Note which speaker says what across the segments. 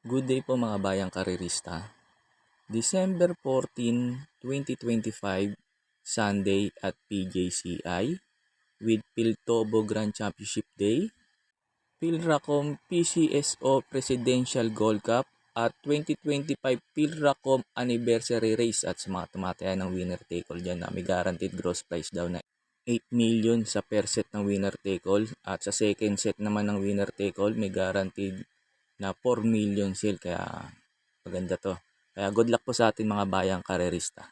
Speaker 1: Good day po mga bayang karirista. December 14, 2025, Sunday at PJCI with Piltobo Grand Championship Day, Pilracom PCSO Presidential Gold Cup at 2025 Pilracom Anniversary Race at sa mga tumatayan ng winner take all dyan na may guaranteed gross prize daw na 8 million sa per set ng winner take all at sa second set naman ng winner take all may guaranteed na 4 million sale kaya maganda to. Kaya good luck po sa atin mga bayang karerista.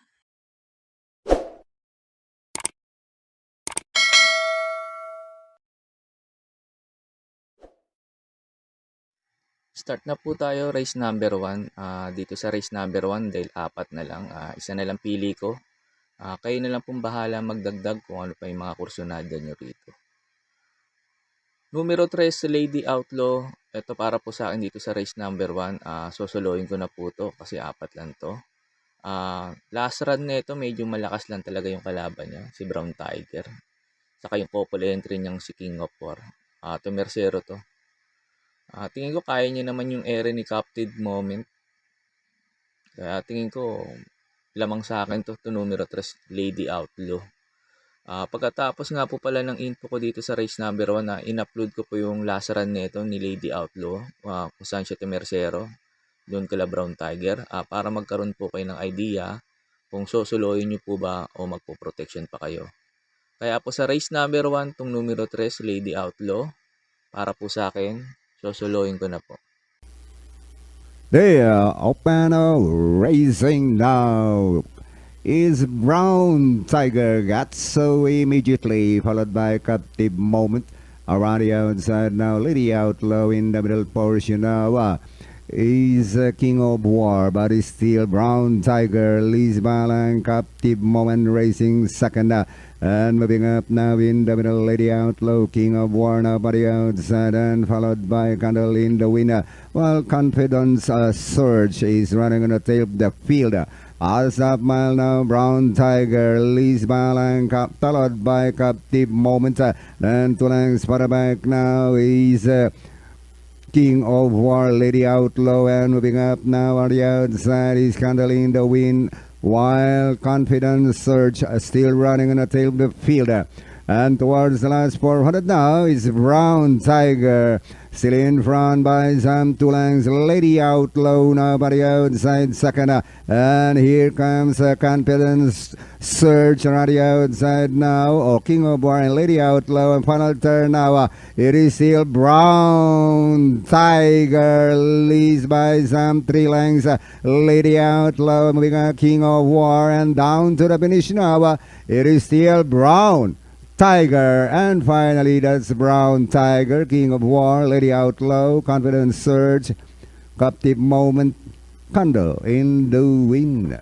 Speaker 1: Start na po tayo race number 1. Dito sa race number 1 dahil apat na lang. Isa na lang pili ko. Kayo na lang pong bahala magdagdag kung ano pa yung mga kursonada nyo rito. Numero 3, Lady Outlaw. Ito para po sa akin dito sa race number 1. Sosolohin ko na po to kasi apat lang to. Last run nito medyo malakas lang talaga yung kalaban niya, si Brown Tiger. Saka yung couple entry niyang si King of War. Tumersero to. Tingin ko kaya niya naman yung ere ni Captive Moment. Kaya tingin ko lamang sa akin to numero 3, Lady Outlaw. Pagkatapos nga po pala ng info ko dito sa race number 1 na in-upload ko po yung last run nito ni Lady Outlaw kung saan siya tumersero doon kala Brown Tiger para magkaroon po kayo ng idea kung susuloyin nyo po ba o magpo-protection pa kayo. Kaya po sa race number 1 tong numero 3, Lady Outlaw, para po sa akin, susuloyin ko na po.
Speaker 2: They are open racing now. Is Brown Tiger got so immediately followed by Captive Moment around the outside now. Lady Outlaw in the middle portion now. Is King of War, but is still Brown Tiger, Liz Balang, Captive Moment racing second. And moving up now in the middle, Lady Outlaw, King of War now by the outside, and followed by Candle in the winner. While Confidence Surge is running on the tail of the field. As up mile now, Brown Tiger, Liz Balang, followed by Captive Moment. Then two lengths for the back now is King of War, Lady Outlaw, and moving up now on the outside is Candle in the wind. While Confidence Surge still running on the tail of the field. And towards the last 400 now is Brown Tiger. Still in front by some two lengths. Lady Outlaw now by the outside second. And here comes Confidence Surge on the outside now. King of War and Lady Outlaw. And final turn now. It is still Brown Tiger. Leads by some 3 lengths. Lady Outlaw moving on King of War. And down to the finish now. It is still Brown Tiger, and finally that's Brown Tiger, King of War, Lady Outlaw, Confidence Surge, Captive Moment, Candle in the wind.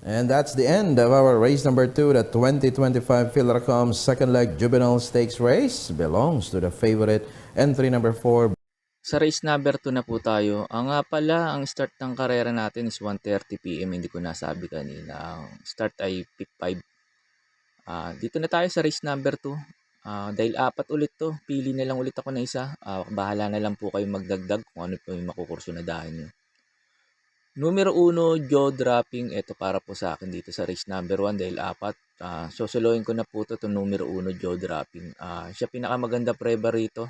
Speaker 3: And that's the end of our race number 2, the 2025 Pilracom second leg juvenile stakes race. Belongs to the favorite entry number 4.
Speaker 1: Sa race number 2 na po tayo. Nga pala, ang start ng karera natin is 1:30 PM. Hindi ko nasabi kanina. Ang start ay pick 5. Dito na tayo sa race number 2. Dahil apat ulit to, pili na lang ulit ako na isa. Bahala na lang po kayo magdagdag kung ano po yung makukursunadahan nyo. Numero 1, jaw dropping. Ito para po sa akin dito sa race number 1 dahil apat. Susuloyin ko na po ito numero 1, jaw dropping. Siya pinakamaganda preba rito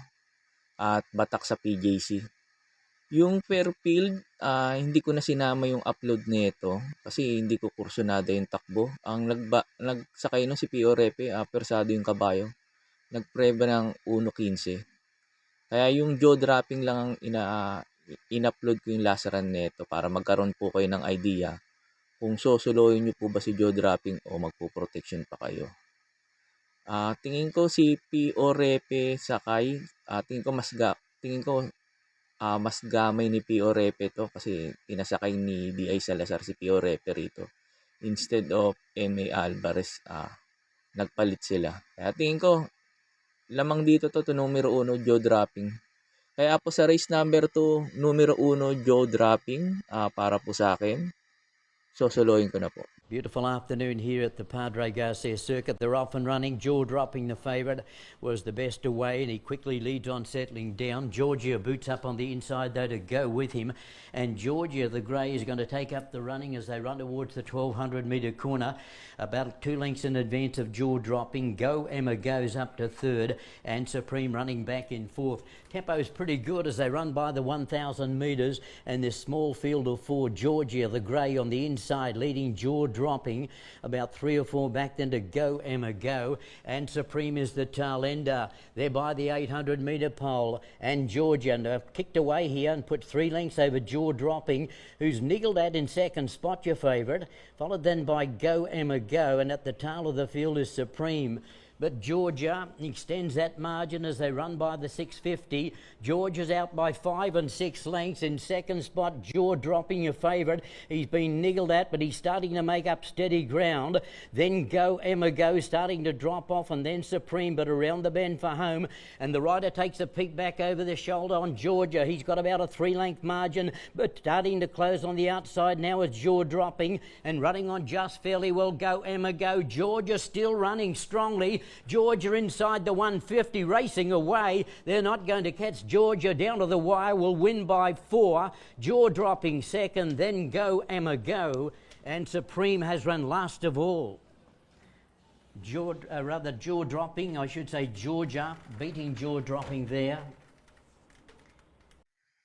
Speaker 1: at batak sa PJC. Yung Fairfield, hindi ko na sinama yung upload nito kasi hindi ko kursunada yung takbo. Ang nagsakay nun si P.O. Repe, persado yung kabayo. Nagpreba ng 1.15. Kaya yung jaw dropping lang ang in-upload ko yung last run nito para magkaroon po kayo ng idea kung susuloyin nyo po ba si jaw dropping o magpo-protection pa kayo. Tingin ko si P.O. Repe sakay. Tingin ko mas gamay ni P.O. Repe to kasi pinasakay ni D.I. Salazar si P.O. Repe rito. Instead of M.A. Alvarez, nagpalit sila. Kaya tingin ko, lamang dito to numero 1, jaw dropping. Kaya po sa race number 2, numero 1, jaw dropping, para po sa akin, susuloyin ko na po.
Speaker 4: Beautiful afternoon here at the Padre Garcia circuit. They're off and running. Jaw dropping, the favourite, was the best away, and he quickly leads on, settling down. Georgia boots up on the inside though to go with him, and Georgia the grey is going to take up the running as they run towards the 1200 metre corner, about 2 lengths in advance of Jaw dropping. Go Emma goes up to third, and Supreme running back in fourth. Tempo is pretty good as they run by the 1000 metres, and this small field of 4, Georgia the grey on the inside leading Jaw dropping, about 3 or 4 back then to Go Emma Go, and Supreme is the tail ender. They're by the 800 metre pole, and Georgia kicked away here and put 3 lengths over Jaw dropping, who's niggled at in second spot, your favourite, followed then by Go Emma Go, and at the tail of the field is Supreme. But Georgia extends that margin as they run by the 650. Georgia's out by 5 and 6 lengths. In second spot, Jaw dropping, your favourite. He's been niggled at, but he's starting to make up steady ground. Then Go Emma Go starting to drop off, and then Supreme, but around the bend for home. And the rider takes a peek back over the shoulder on Georgia. He's got about a 3-length margin, but starting to close on the outside now is Jaw dropping, and running on just fairly well, Go Emma Go. Georgia still running strongly. Georgia inside the 150, racing away. They're not going to catch Georgia down to the wire. Will win by 4. Jaw dropping second, then Go Emma Go, and Supreme has run last of all. Jaw dropping, I should say Georgia, beating Jaw dropping there.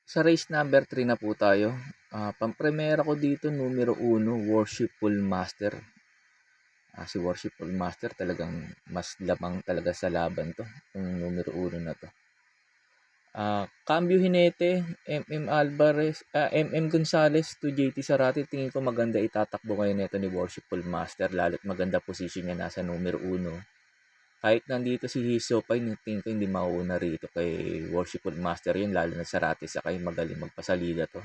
Speaker 1: Sa race number 3 na po tayo. Pampremera ko dito, numero 1, Worshipful Master. Si Worshipful Master talagang mas lamang talaga sa laban to, yung numero 1 na to. Cambio Hinete, MM Gonzales to JT Sarati, tingin ko maganda itatakbo ngayon nito ni Worshipful Master, lalo't maganda position niya nasa numero 1. Kahit nandito si Hiso Pine, tingin ko hindi mauuna rito kay Worshipful Master yun, lalo na Sarati sa kay magaling magpasalida to.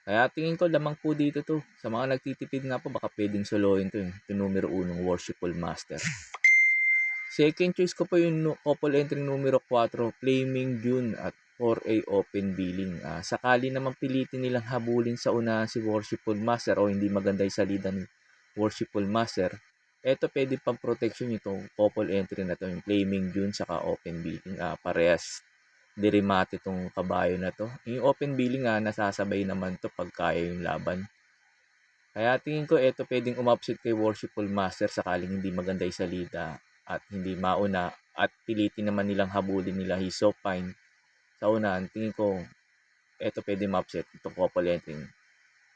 Speaker 1: Kaya tingin ko lamang po dito to. Sa mga nagtitipid nga po, baka pwedeng soloin to, yung numero 1, Worshipful Master. Second choice ko po yung couple entry numero 4, Flaming June at 4A Open Billing. Sakali naman pilitin nilang habulin sa una si Worshipful Master o hindi maganda yung salida ni Worshipful Master, eto pwede pang protection itong couple entry na to, yung Flaming June saka Open Billing. Parehas dirimate itong kabayo na to. Yung Open Billing nasasabay naman to pag kaya yung laban. Kaya tingin ko ito pwedeng umupset kay Worshipful Master sakaling hindi maganda yung salida at hindi mauna, at pilitin naman nilang habulin nila Hiso Pine sa unahan. Tingin ko ito pwedeng umupset itong couple entry,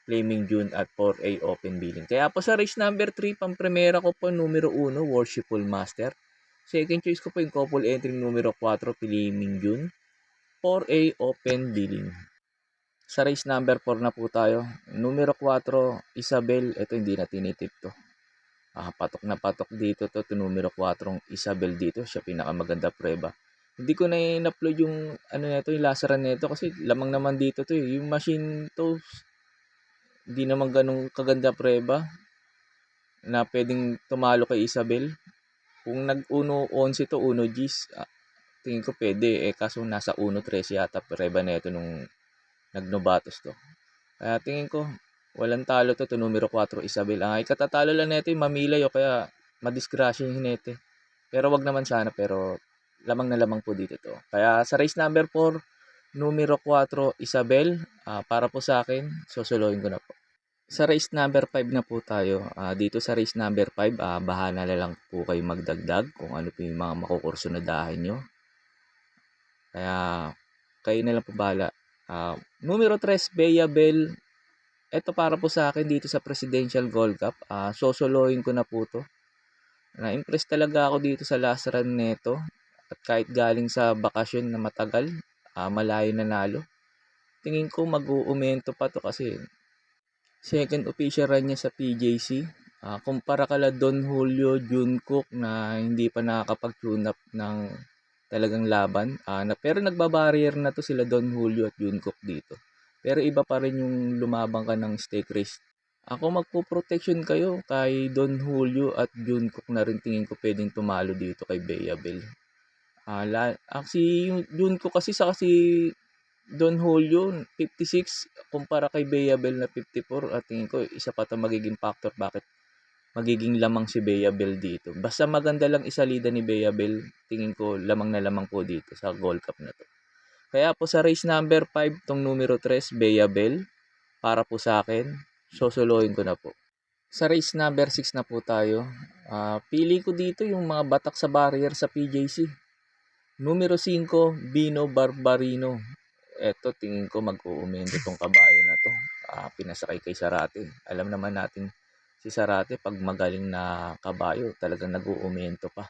Speaker 1: Flaming June at 4A Open Billing. Kaya po sa race number 3, pampremera ko po numero 1, Worshipful Master. Second choice ko po yung couple entry numero 4, Flaming June, 4A Open Billing. Sa race number 4 na po tayo. Numero 4, Isabel. Ito hindi na tinitip to. Patok na patok dito to. Numero 4, Isabel dito. Siya pinakamaganda preba. Hindi ko na in-upload yung yung lasaran nito kasi lamang naman dito to. Yung machine to, hindi naman ganun kaganda preba na pwedeng tumalo kay Isabel. Kung nag-1-11 to, 1 Gs, tingin ko pwede, kaso nasa 1-13 yata preba na ito nung nagnobatos to. Kaya tingin ko walang talo to numero 4, Isabel. Ikatatalo lang nito yung mamilay o kaya madisgrasya yung Hinete. Pero wag naman sana, pero lamang na lamang po dito to. Kaya sa race number 4, numero 4, Isabel, para po sa akin, susuluhin ko na po. Sa race number 5 na po tayo. Dito sa race number 5, bahala na lang po kayo magdagdag kung ano po yung mga makukursunadahin nyo. Kaya kayo na lang po bahala. Numero 3, Bea Bell. Ito para po sa akin dito sa Presidential Gold Cup. Sosolohin ko na po to. Na-impress talaga ako dito sa last run neto. At kahit galing sa bakasyon na matagal, malayo na nalo. Tingin ko mag-uumento pa to kasi second official run niya sa PJC. Kumpara kala Don Julio, Jungkook na hindi pa nakakapag-tune up ng talagang laban. Pero nagbabarrier na to sila Don Julio at Jungkook dito. Pero iba pa rin yung lumabang ka ng stake race. Ako magpo-protection kayo kay Don Julio at Jungkook na rin, tingin ko pwedeng tumalo dito kay Bea Bell. Si Jungkook kasi Don Julio 56 kumpara kay Beabel na 54 at tingin ko isa pa 'to magiging factor bakit magiging lamang si Beabel dito. Basta maganda lang isalida ni Beabel, tingin ko lamang na lamang po dito sa Gold Cup na 'to. Kaya po sa race number 5 tong numero 3 Beabel para po sa akin, sosolohin ko na po. Sa race number 6 na po tayo. Pili ko dito yung mga batak sa barrier sa PJC. Numero 5, Bino Barbarino. Eto, tingin ko mag-uumendo tong kabayo na to. Pinasakay kay Sarate. Alam naman natin si Sarate, pag magaling na kabayo, talagang nag-uumento pa.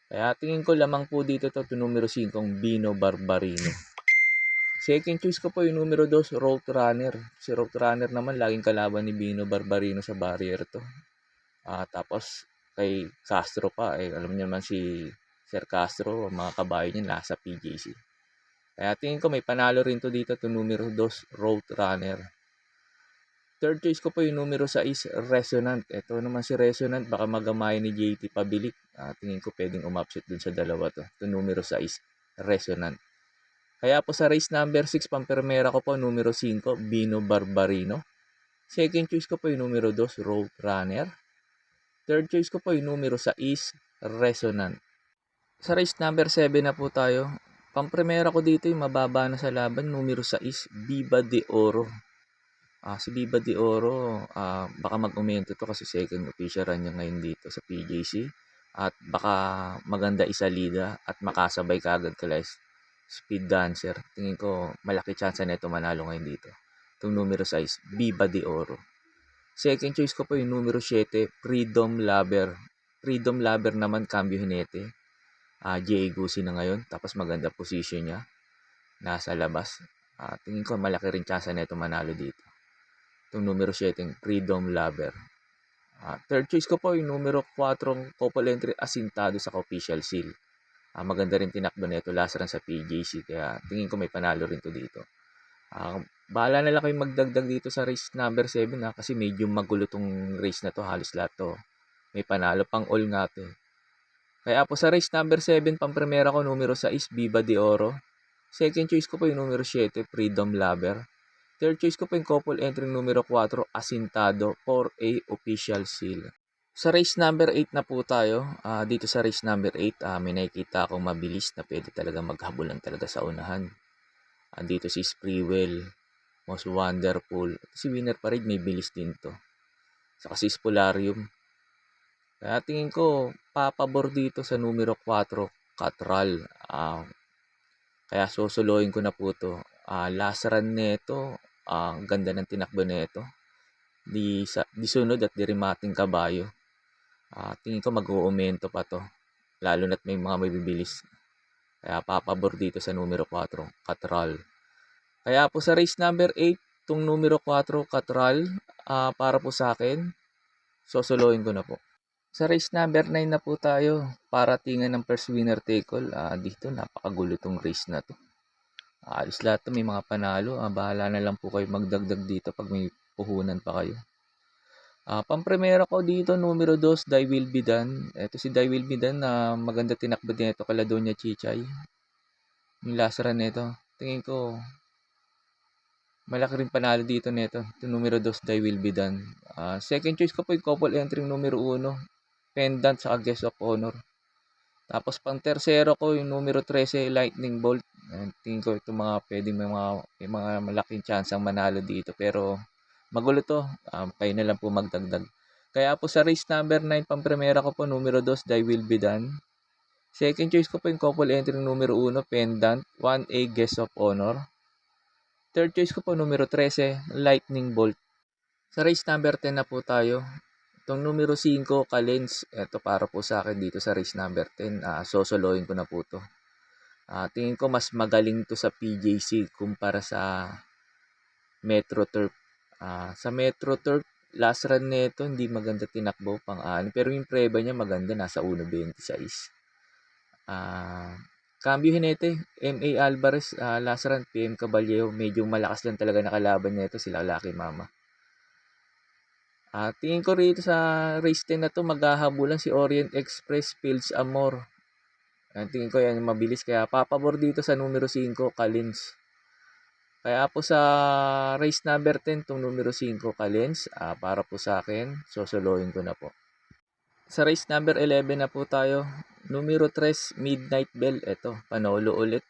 Speaker 1: Kaya tingin ko lamang po dito to numero 5, Bino Barbarino. Second choice ko po yung numero 2, Road Runner. Si Road Runner naman, laging kalaban ni Bino Barbarino sa barrier to. Tapos, kay Castro pa, alam niyo naman si Sir Castro, mga kabayo niya nasa PJC. Kaya tingin ko may panalo rin to dito, to numero 2, Road Runner. Third choice ko po yung numero 6, Resonant. Ito naman si Resonant, baka magamay ni JT Pabilik. Tingin ko pwedeng umupset dun sa dalawa to. Ito numero 6, Resonant. Kaya po sa race number 6, pampermera ko po numero 5, Bino Barbarino. Second choice ko po yung numero 2, Road Runner. Third choice ko po yung numero 6, Resonant. Sa race number 7 na po tayo. Pampremera ko dito yung mababa na sa laban, numero 6, Viva de Oro. Si Viva de Oro, baka mag-umento to kasi second official run niya ngayon dito sa PJC. At baka maganda isalida at makasabay kagad kala Speed Dancer. Tingin ko malaki chance na ito manalo ngayon dito. Itong numero 6, Viva de Oro. Second choice ko po yung numero 7, Freedom Lover. Freedom Lover naman, cambio hinete. J.A. Gusi na ngayon, tapos maganda position niya. Nasa labas. Tingin ko malaki rin chance na ito manalo dito. Itong numero 7, Freedom Lover. Third choice ko po yung numero 4, couple entry Asintado sa official seal. Maganda rin tinakbo na ito last run sa PJC, kaya tingin ko may panalo rin to dito. Bahala na lang kayo magdagdag dito sa race number 7 kasi medyo magulo tong race na to, halos lahat to. May panalo pang all nga to. Kaya po sa race number 7, pampremera ko numero 6, Viva de Oro. Second choice ko po yung numero 7, Freedom Lover. Third choice ko po yung couple entry numero 4, Asintado, 4A Official Seal. Sa race number 8 na po tayo. Dito sa race number 8, may nakikita akong mabilis na pwede talaga maghabulan talaga sa unahan. Dito si Spreewell, Most Wonderful. Si Winner Parade may bilis din to. Saka si Spolarium. Kaya tingin ko, papabor dito sa numero 4, Catral. Kaya susuluhin ko na po to. Last run nito, ganda ng tinakbo nito. Di sunod at di rimating kabayo. Tingin ko mag-uumento pa to. Lalo na't may mga mabibilis. Kaya papabor dito sa numero 4, Catral. Kaya po sa race number 8, itong numero 4, Catral, para po sa akin, susuluhin ko na po. Sa race number 9 na po tayo, para tingan ng first winner take all. Dito napakagulo tong race na to. Alis lahat to, may mga panalo. Bahala na lang po kayo magdagdag dito pag may puhunan pa kayo. Pampremera ko dito, numero 2, Die Will Be Done. Ito si Die Will Be Done na maganda tinakbo din ito kala Doña Chichay. Yung last run nito, tingin ko malaki rin panalo dito nito. Ito numero 2, Die Will Be Done. Second choice ko po yung couple entry numero 1, Pendant sa Guest of Honor. Tapos pang tersero ko yung numero 13, Lightning Bolt. Tingin ko ito pwedeng may mga malaking chance ang manalo dito. Pero magulo to. Kayo na lang po magdagdag. Kaya po sa race number 9, pampremera ko po numero 2, Die Will Be Done. Second choice ko po yung couple entry numero 1, Pendant, 1A Guest of Honor. Third choice ko po numero 13, Lightning Bolt. Sa race number 10 na po tayo. Itong numero 5, Kalens, ito para po sa akin dito sa race number 10. Sosolohin ko na po to. Tingin ko mas magaling to sa PJC kumpara sa Metro Turf. Sa Metro Turf, last run nito hindi maganda tinakbo pang-anim. Pero yung preba niya maganda, nasa 1.26. Cambio Hinete, M.A. Alvarez, last run, PM Caballero. Medyo malakas lang talaga nakalaban nito sila Lucky Mama. Tingin ko rito sa race 10 na to, maghahabulan si Orient Express, Fields Amor. Tingin ko yan mabilis, kaya papabor dito sa numero 5, Kalins. Kaya po sa race number 10, itong numero 5, Kalens, para po sa akin, sosolohin ko na po. Sa race number 11 na po tayo, numero 3, Midnight Bell. Ito, panolo ulit.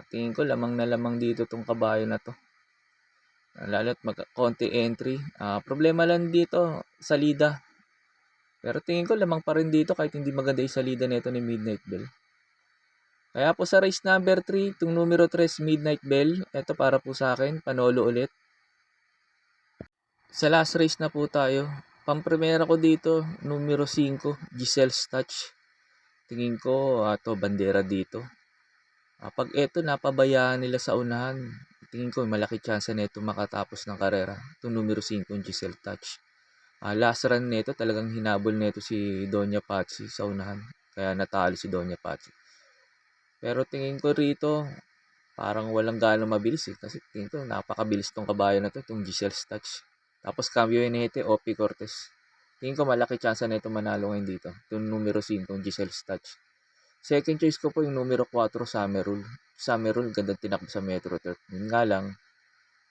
Speaker 1: Tingin ko lamang na lamang dito itong kabayo na to. Lalo't konti entry. Problema lang dito, salida. Pero tingin ko lamang pa rin dito kahit hindi maganda yung salida nito ni Midnight Bell. Kaya po sa race number 3, itong numero 3, Midnight Bell, ito para po sa akin, panolo ulit. Sa last race na po tayo, pampremera ko dito, numero 5, Giselle's Touch. Tingin ko, to bandera dito. Pag ito napabayaan nila sa unahan, tingin ko malaki chance na ito makatapos ng karera. Itong numero 5, Giselle's Touch. Last run nito talagang hinabol nito si Doña Patsy sa unahan. Kaya natalo si Doña Patsy. Pero tingin ko rito, parang walang gaano mabilis eh. Kasi tingin ko napakabilis tong kabayo na to, itong Giselle's Touch. Tapos cambio inete, Opie Cortez. Tingin ko malaki chance na ito manalo ngayon dito. Itong numero 5, Giselle's Touch. Second choice ko po yung numero 4, Summer Rule. Summer Rule, gandang tinakbo sa Metro Turf. Yun nga lang,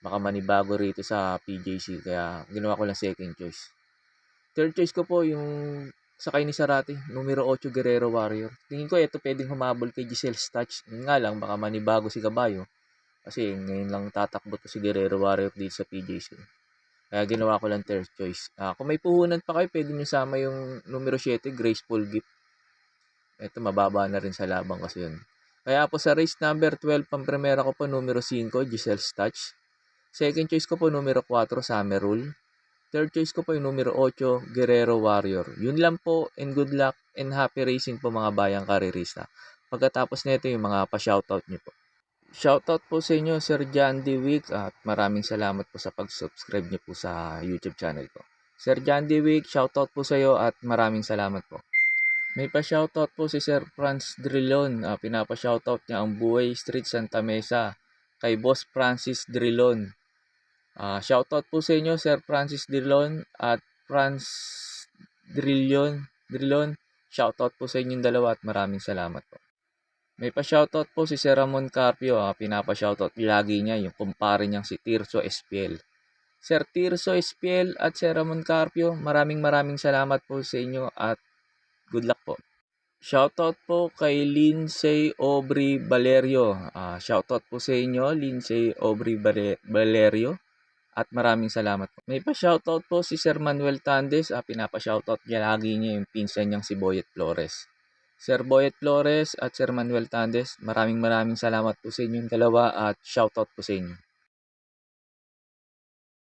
Speaker 1: baka manibago rito sa PJC. Kaya ginawa ko lang second choice. Third choice ko po yung sakay ni Sarati, numero 8, Guerrero Warrior. Tingin ko ito pwedeng humabol kay Giselle's Touch. Yun nga lang, baka manibago si Kabayo. Kasi ngayon lang tatakbo to si Guerrero Warrior dito sa PJC. Kaya ginawa ko lang third choice. Kung may puhunan pa kayo, pwede nyo sama yung numero 7, Graceful Gift. Ito, mababa na rin sa labang kasi yun. Kaya po sa race number 12, pampremera ko po numero 5, Giselle's Touch. Second choice ko po numero 4, Summer Rule. Third choice ko po yung numero 8, Guerrero Warrior. Yun lang po, and good luck and happy racing po mga bayang karirista. Pagkatapos nito yung mga pa-shoutout nyo po. Shoutout po sa inyo, Sir John Dewick, at maraming salamat po sa pag-subscribe nyo po sa YouTube channel ko. Sir John Dewick, shoutout po sa iyo at maraming salamat po. May pa-shoutout po si Sir Franz Drilon. Pinapa-shoutout niya ang Buhay Street Santa Mesa kay Boss Francis Drilon. Shoutout po sa inyo, Sir Francis Drilon at Franz Drilon. Shoutout po sa inyong dalawa at maraming salamat po. May pa-shoutout po si Sir Ramon Carpio. Pinapa-shoutout lagi niya yung kumpare niyang si Tirso SPL. Sir Tirso SPL at Sir Ramon Carpio, maraming salamat po sa inyo at good luck po. Shoutout po kay Lindsay Aubrey Valerio. Shoutout po sa inyo, Lindsay Aubrey Valerio. At maraming salamat po. May pa-shoutout po si Sir Manuel Tandes. Pinapa-shoutout niya lagi niya yung pinsan niyang si Boyet Flores. Sir Boyet Flores at Sir Manuel Tandes, maraming salamat po sa inyong dalawa at shoutout po sa inyo.